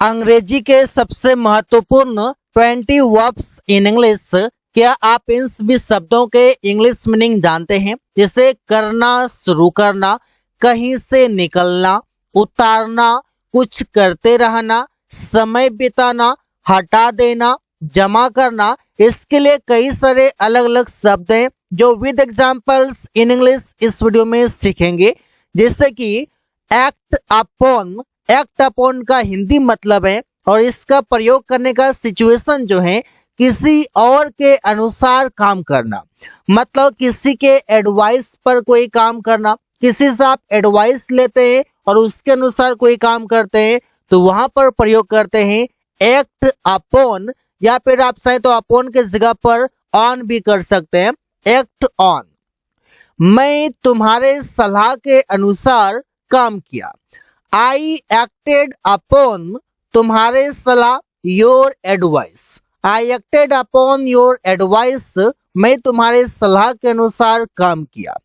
अंग्रेजी के सबसे महत्वपूर्ण 20 वर्ब्स इन इंग्लिश। क्या आप इन सभी शब्दों के इंग्लिश मीनिंग जानते हैं? जैसे करना, शुरू करना, कहीं से निकलना, उतारना, कुछ करते रहना, समय बिताना, हटा देना, जमा करना। इसके लिए कई सारे अलग अलग शब्द हैं जो विद एग्जांपल्स इन इंग्लिश इस वीडियो में सीखेंगे। जैसे कि एक्ट अपॉन, एक्ट अपॉन का हिंदी मतलब है और इसका प्रयोग करने का सिचुएशन जो है किसी और के अनुसार काम करना, मतलब किसी के एडवाइस पर कोई काम करना। किसी से आप एडवाइस लेते हैं और उसके अनुसार कोई काम करते हैं तो वहां पर प्रयोग करते हैं एक्ट अपॉन, या फिर आप चाहे तो अपॉन के जगह पर ऑन भी कर सकते हैं, एक्ट ऑन। मैं तुम्हारे सलाह के अनुसार काम किया, आई एक्टेड अपॉन तुम्हारे सलाह, your advice, I acted upon your advice, मैं तुम्हारे सलाह के अनुसार काम किया।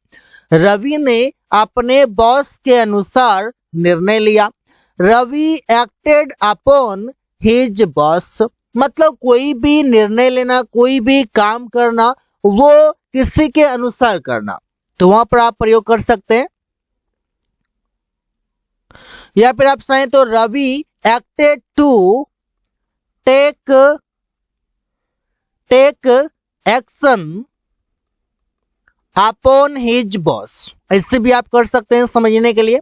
रवि ने अपने बॉस के अनुसार निर्णय लिया, Ravi acted upon his boss, मतलब कोई भी निर्णय लेना, कोई भी काम करना वो किसी के अनुसार करना, तो वहां पर आप प्रयोग कर सकते हैं। या फिर आप चाहें तो Ravi acted to take action upon his boss, ऐसे भी आप कर सकते हैं समझने के लिए।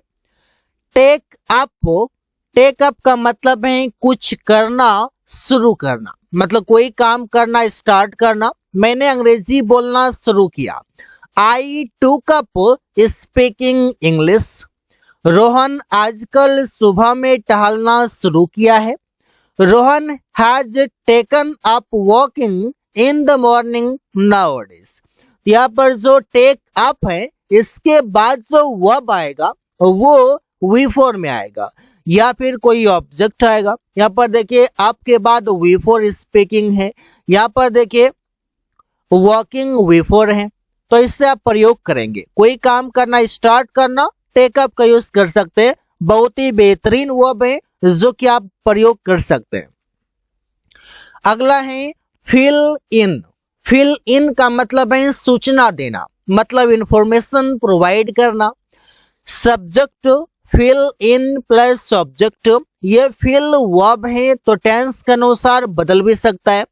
टेक अप का मतलब है कुछ करना, शुरू करना, मतलब कोई काम करना, स्टार्ट करना। मैंने अंग्रेजी बोलना शुरू किया, आई टूक अप स्पीकिंग इंग्लिश। रोहन आजकल सुबह में टहलना शुरू किया है, Rohan has taken up walking in the morning nowadays. यहाँ पर जो टेक अप है इसके बाद जो वर्ब आएगा वो वी फोर में आएगा या फिर कोई ऑब्जेक्ट आएगा। यहाँ पर देखिए अप के बाद वी फोर स्पीकिंग है, यहाँ पर देखिए वॉकिंग वी फोर है, तो इससे आप प्रयोग करेंगे। कोई काम करना, स्टार्ट करना, टेकअप का यूज कर सकते हैं। बहुत ही बेहतरीन वर्ब है जो कि आप प्रयोग कर सकते हैं। अगला है फिल इन। फिल इन का मतलब है सूचना देना, मतलब इंफॉर्मेशन प्रोवाइड करना। Subject fill in plus object, ये फिल वर्ब है तो टेंस के अनुसार बदल भी सकता है।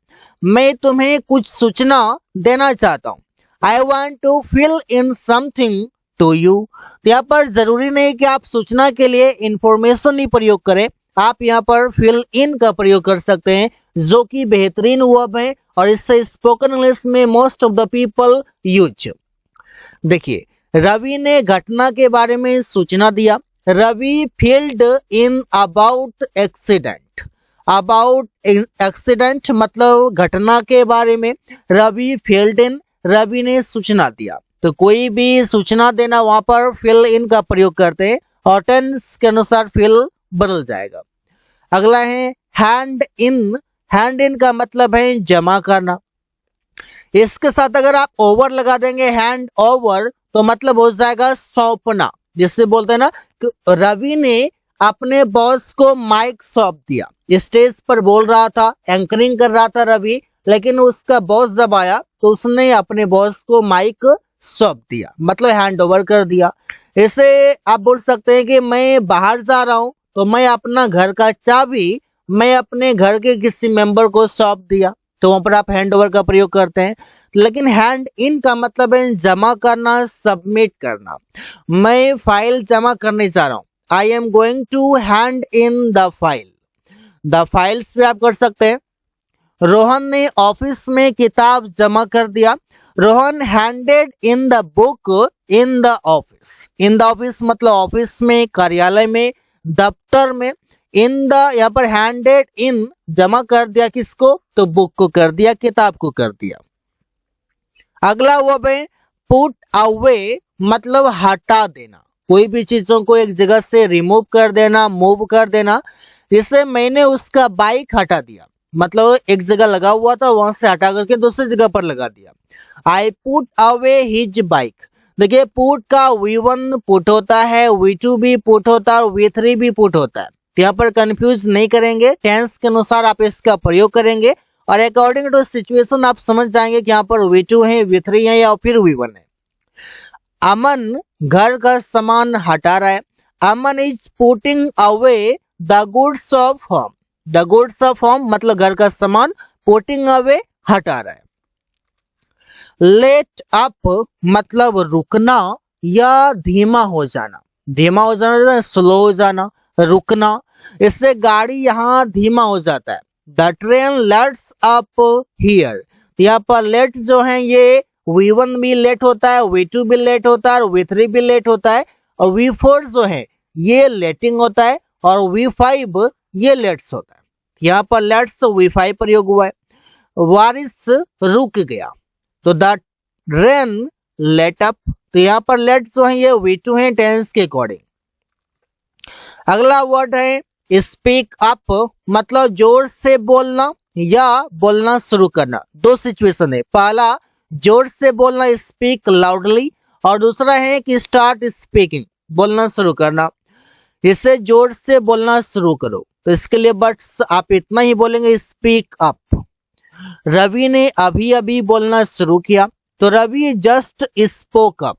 मैं तुम्हें कुछ सूचना देना चाहता हूँ, I want to fill in something to you. यहाँ पर जरूरी नहीं कि आप सूचना के लिए इंफॉर्मेशन ही प्रयोग करें, आप यहाँ पर फिल इन का प्रयोग कर सकते हैं जो कि बेहतरीन वर्ब है और इससे स्पोकन इंग्लिश में most of the people use. देखिए रवि ने घटना के बारे में सूचना दिया, Ravi filled in about accident. About accident मतलब घटना के बारे में, रवि फील्ड इन, रवि ने सूचना दिया। तो कोई भी सूचना देना वहां पर फिल इन का प्रयोग करते हैं और टेंस के अनुसार फिल बदल जाएगा। अगला है हैंड इन। हैंड इन का मतलब है जमा करना। इसके साथ अगर आप ओवर लगा देंगे, हैंड ओवर, तो मतलब हो जाएगा सौंपना। जिससे बोलते हैं ना कि रवि ने अपने बॉस को माइक सौंप दिया। स्टेज पर बोल रहा था, एंकरिंग कर रहा था रवि, लेकिन उसका बॉस जब आया तो उसने अपने बॉस को माइक सौंप दिया, मतलब हैंड ओवर कर दिया। इसे आप बोल सकते हैं कि मैं बाहर जा रहा हूं तो मैं अपना घर का चाबी मैं अपने घर के किसी मेंबर को सौंप दिया, तो वहां पर आप हैंड ओवर का प्रयोग करते हैं। लेकिन हैंड इन का मतलब है जमा करना, सबमिट करना। मैं फाइल जमा करने जा रहा हूं, I am going to hand in the file. The files भी आप कर सकते हैं। रोहन ने ऑफिस में किताब जमा कर दिया, Rohan handed in the book in the office. In the office मतलब ऑफिस में, कार्यालय में, दफ्तर में। इन द यहाँ पर हैंडेड इन जमा कर दिया किसको, तो बुक को कर दिया, किताब को कर दिया। अगला वर्ब है पुट अवे, मतलब हटा देना, कोई भी चीजों को एक जगह से रिमूव कर देना, मूव कर देना। जैसे मैंने उसका बाइक हटा दिया, मतलब एक जगह लगा हुआ था वहां से हटा करके दूसरी जगह पर लगा दिया। I put away his bike. देखिए पुट का V1 पुट होता है, V2 भी पुट होता है और V3 भी पुट होता है। तो यहाँ पर कंफ्यूज नहीं करेंगे, टेंस के अनुसार आप इसका प्रयोग करेंगे और अकॉर्डिंग टू सिचुएशन आप समझ जाएंगे कि यहाँ पर V2 है, V3 है या फिर V1 है। अमन घर का सामान हटा रहा है। Aman is putting away the goods of home. The goods of home मतलब घर का सामान, पुटिंग अवे हटा रहा है। लेट अप मतलब रुकना या धीमा हो जाना। धीमा हो जाना, स्लो हो जाना, रुकना, इससे गाड़ी यहाँ धीमा हो जाता है। The train let's up here. यहाँ पर लेट जो है ये V1 भी लेट होता है, V2 भी लेट होता है और V3 भी लेट होता है और V4 जो है ये लेटिंग होता है और V5 ये लेट्स होता है। यहाँ पर लेट्स V5 प्रयोग हुआ है। बारिश रुक गया तो द रेन लेट अप। तो यहाँ पर लेट जो है ये V2 है टेंस के अकॉर्डिंग। अगला वर्ड है स्पीक अप मतलब जोर से बोलना या बोलना शुरू करना। दो सिचुएशन है, पहला जोर से बोलना स्पीक लाउडली और दूसरा है कि स्टार्ट स्पीकिंग बोलना शुरू करना। इसे जोर से बोलना शुरू करो तो इसके लिए बट्स आप इतना ही बोलेंगे स्पीक अप। रवि ने अभी अभी बोलना शुरू किया तो रवि जस्ट स्पोक अप।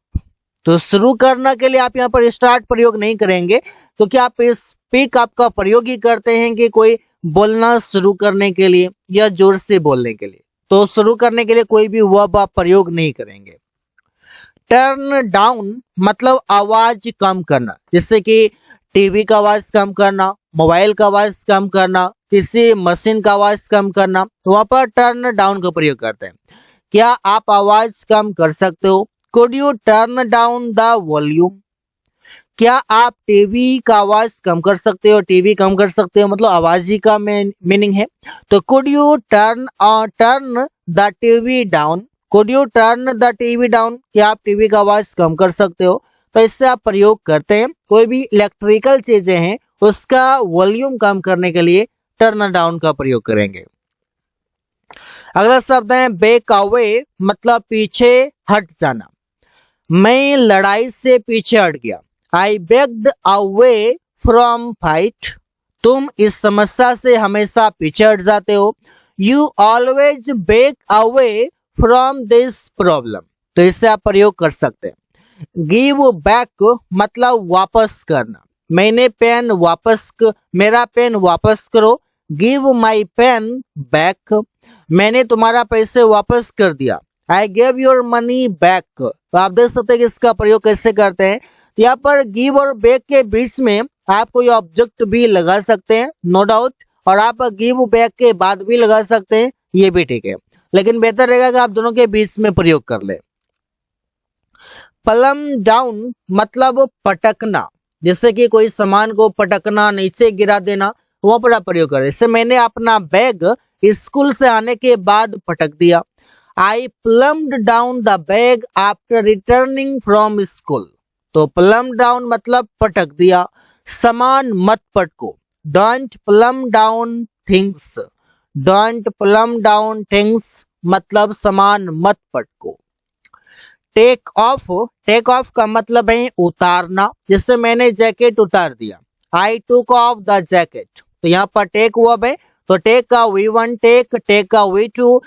तो शुरू करना के लिए आप यहाँ पर स्टार्ट प्रयोग नहीं करेंगे क्योंकि आप स्पीक अप का प्रयोग ही करते हैं कि कोई बोलना शुरू करने के लिए या जोर से बोलने के लिए। तो शुरू करने के लिए कोई भी वर्ब आप प्रयोग नहीं करेंगे। टर्न डाउन मतलब आवाज कम करना, जैसे कि टीवी का आवाज कम करना, मोबाइल का आवाज कम करना, किसी मशीन का आवाज कम करना, तो वहां पर टर्न डाउन का प्रयोग करते हैं। क्या आप आवाज कम कर सकते हो? Could U turn down the volume. क्या आप टीवी का आवाज कम कर सकते हो? टीवी कम कर सकते हो मतलब आवाज ही का मीनिंग है। तो could U turn the TV down. Could U turn the TV down, क्या आप टीवी का आवाज कम कर सकते हो? तो इससे आप प्रयोग करते हैं कोई भी इलेक्ट्रिकल चीजें हैं उसका वॉल्यूम कम करने के लिए टर्न डाउन का प्रयोग करेंगे। अगला शब्द है बैक अवे मतलब पीछे हट जाना। मैं लड़ाई से पीछे हट गया। आई बैक्ड अवे फ्रॉम फाइट। तुम इस समस्या से हमेशा पीछे हट जाते हो। You always back away from this problem. तो इससे आप प्रयोग कर सकते हैं। गिव बैक मतलब वापस करना। मैंने पेन वापस मेरा पेन वापस करो। Give my pain back. मैंने तुम्हारा पैसे वापस कर दिया। I gave your money back. तो आप देख सकते हैं कि इसका प्रयोग कैसे करते हैं। यहाँ पर गिव और बैक के बीच में आप कोई ऑब्जेक्ट भी लगा सकते हैं, नो डाउट, और आप गिव बैक के बाद भी लगा सकते हैं, ये भी ठीक है, लेकिन बेहतर रहेगा कि आप दोनों के बीच में प्रयोग कर ले। प्लम डाउन मतलब पटकना, जैसे कि कोई सामान को पटकना, नीचे गिरा देना, वहां पर आप प्रयोग करें। जैसे मैंने अपना बैग स्कूल से आने के बाद पटक दिया। I plumped down the bag after returning from school. तो प्लम डाउन मतलब पटक दिया। सामान मत पटको। Don't plum down things. Don't plum down things मतलब सामान मत पटको। टेक ऑफ का मतलब है उतारना, जैसे मैंने जैकेट उतार दिया। आई टुक ऑफ द जैकेट। तो यहाँ पर टेक वर्ब है, तो टेक का V1 टेक का V2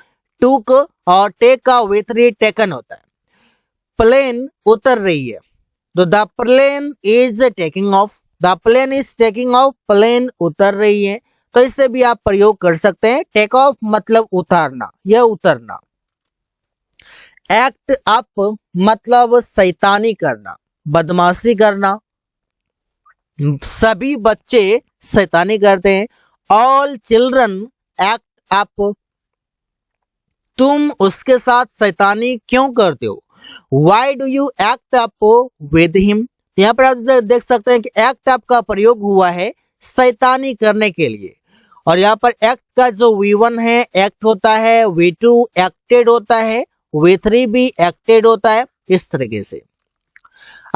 टुक और टेक का V3 टेकन होता है। प्लेन उतर रही है, तो the plane is taking off. The plane is taking off, plane उतर रही है। तो इससे भी आप प्रयोग कर सकते हैं। टेक ऑफ मतलब उतारना या उतरना। एक्ट अप मतलब शैतानी करना, बदमाशी करना। सभी बच्चे शैतानी करते हैं। All children act up. तुम उसके साथ शैतानी क्यों करते हो? Why do you act up with him. यहाँ पर आप देख सकते हैं कि एक्ट अप का प्रयोग हुआ है शैतानी करने के लिए। और यहाँ पर एक्ट का जो V1 है एक्ट होता है, V2 एक्टेड होता है, V3 भी एक्टेड होता है। इस तरीके से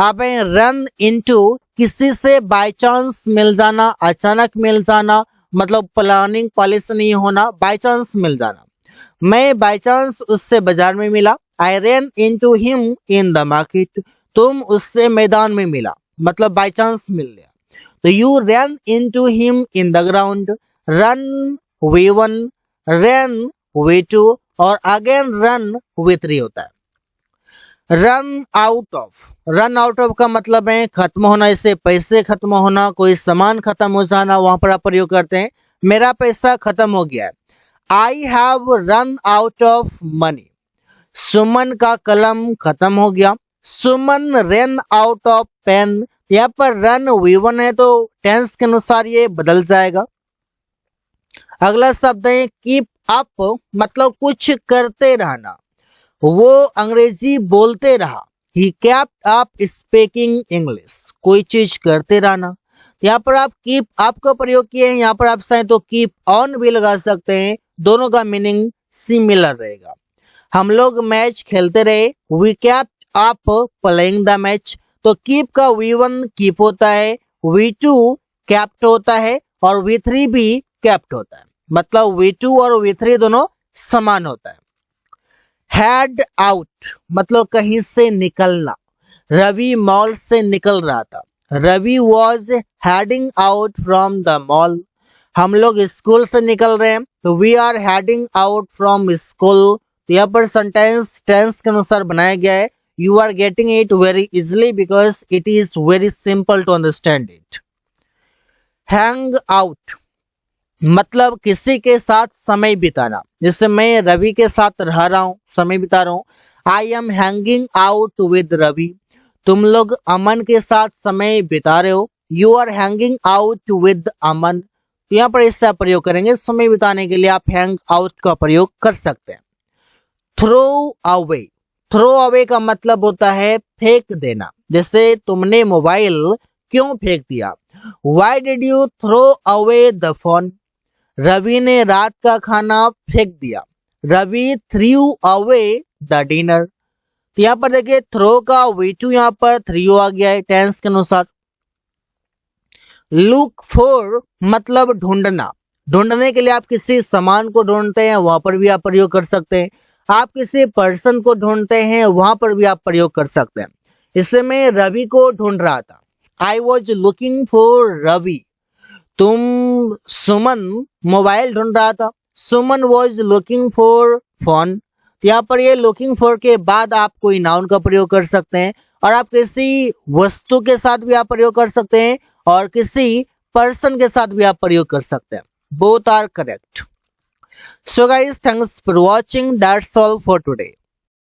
आप रन इनटू किसी से बाय चांस मिल जाना, अचानक मिल जाना, मतलब प्लानिंग पॉलिसी नहीं होना, बाय चांस मिल जाना। मैं बाय चांस उससे बाजार में मिला। I run into him in the market. तुम उससे मैदान में मिला, मतलब बाय चांस मिल गया। तो you run into him in the ground, run V1, run V2 और अगेन रन V3 होता है। रन आउट ऑफ का मतलब है खत्म होना, इससे पैसे खत्म होना, कोई सामान खत्म हो जाना, वहां पर आप प्रयोग करते हैं। मेरा पैसा खत्म हो गया है, I have run out of money. Suman का कलम खत्म हो गया, Suman run out of pen. यहाँ पर रन V1 है तो टेंस के अनुसार ये बदल जाएगा। अगला शब्द है कीप अप, मतलब कुछ करते रहना, वो अंग्रेजी बोलते रहा। He kept up speaking English, कोई चीज करते रहना। यहाँ पर आप कीप अप का प्रयोग किए हैं, यहाँ पर आप चाहें तो कीप ऑन भी लगा सकते हैं, दोनों का मीनिंग सिमिलर रहेगा। हम लोग मैच खेलते रहे, we kept up playing the match. तो कीप का V1 कीप होता है, V2 केप्ट होता है और V3 भी केप्ट होता है, मतलब V2 और V3 दोनों समान होता है। हेड आउट मतलब कहीं से निकलना, रवि मॉल से निकल रहा था, Ravi was heading out from the mall. हम लोग स्कूल से निकल रहे हैं तो we are heading out from school. यहाँ पर सेंटेंस टेंस के अनुसार बनाया गया है। You are getting it very easily because it is very simple to understand it. Hang out मतलब किसी के साथ समय बिताना, जैसे मैं रवि के साथ रह रहा हूँ, समय बिता रहा हूँ। I am hanging out with Ravi. तुम लोग अमन के साथ समय बिता रहे हो, you are hanging out with Aman. यहाँ पर इसका प्रयोग करेंगे, समय बिताने के लिए आप हैंग आउट का प्रयोग कर सकते हैं। थ्रो अवे का मतलब होता है फेंक देना, जैसे तुमने मोबाइल क्यों फेंक दिया, why did you throw away the phone. Ravi ने रात का खाना फेंक दिया, Ravi threw away the dinner. तो यहाँ पर देखिए थ्रो का V2 यहाँ पर थ्रू आ गया है टेंस के अनुसार। लुक फॉर मतलब ढूंढना, ढूंढने के लिए आप किसी सामान को ढूंढते हैं, वहां पर भी आप प्रयोग कर सकते हैं। आप किसी पर्सन को ढूंढते हैं, वहां पर भी आप प्रयोग कर सकते हैं। इससे मैं रवि को ढूंढ रहा था, I was looking for Ravi. तुम सुमन मोबाइल ढूंढ रहा था, Suman was looking for phone. यहाँ पर ये लुकिंग फॉर के बाद आप कोई नाउन का प्रयोग कर सकते हैं और आप किसी वस्तु के साथ भी आप प्रयोग कर सकते हैं और किसी पर्सन के साथ भी आप प्रयोग कर सकते हैं। Both are correct. So guys, thanks for watching. That's all for today.